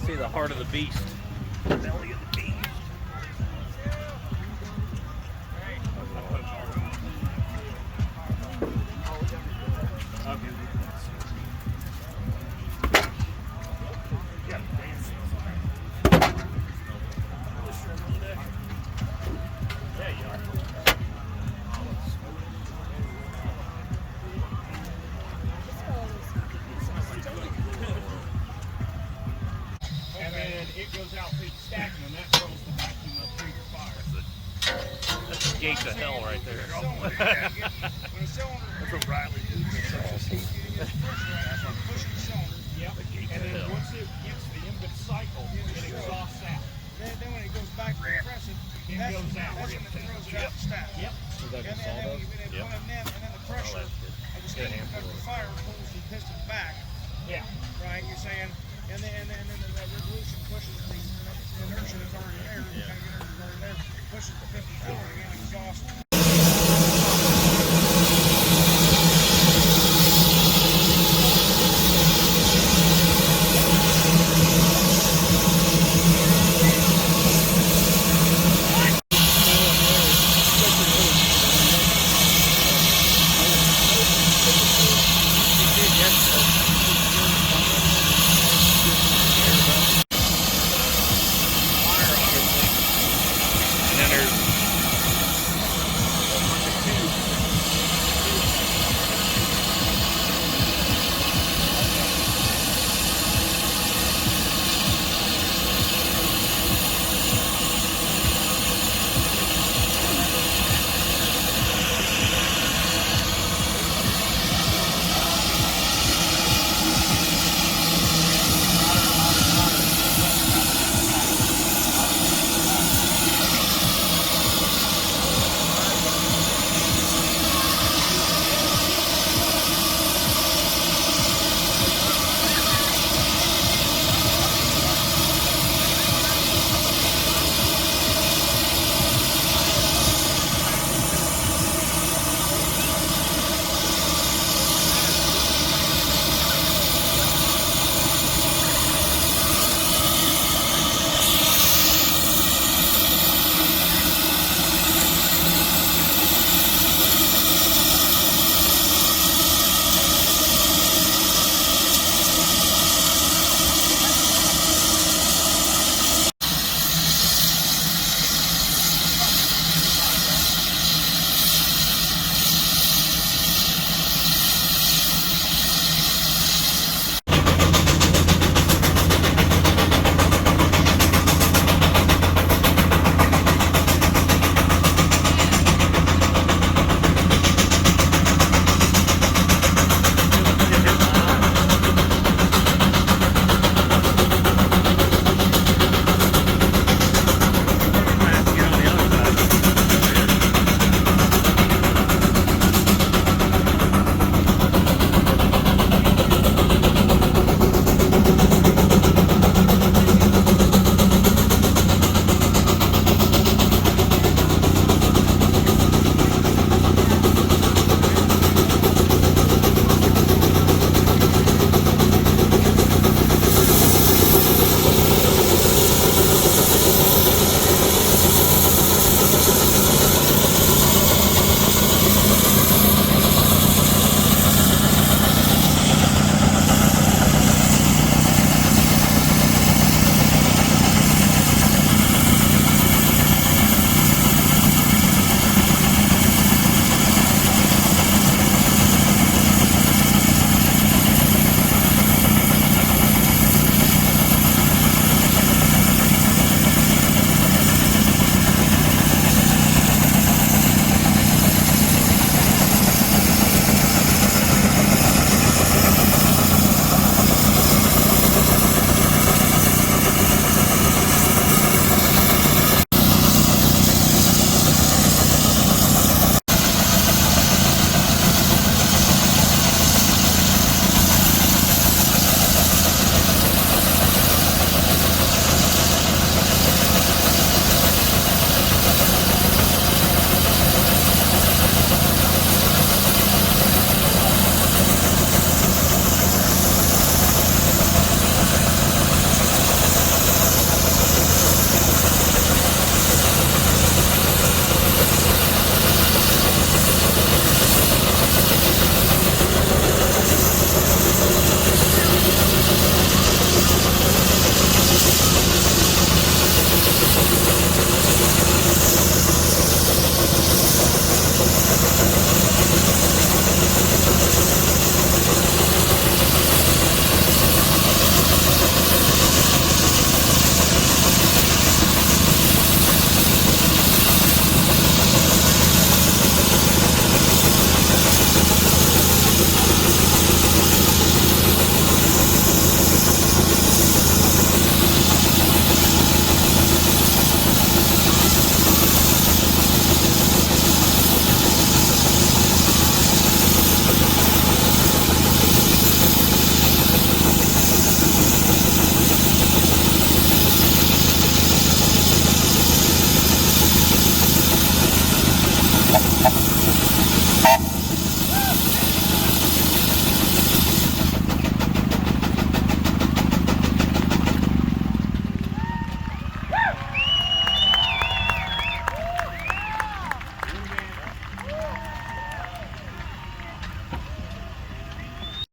See the heart of the beast. The belly of the beast. It goes out through the stacking, and that throws the vacuum up through the fire. That's the gates of hell right there. That's what Riley did. Yep. And then once it gets the input cycle, it exhausts out. Then when it goes back to the press, It goes out. that's when it throws out the stack. Yep. Is that And just then, all and those? then, and then the pressure of the steam conductor fire pulls the piston back, Yeah. right? You're saying, and then the revolution pushes the inertia that's already there, the kind of inertia that's already there, pushes the piston forward again, exhaust.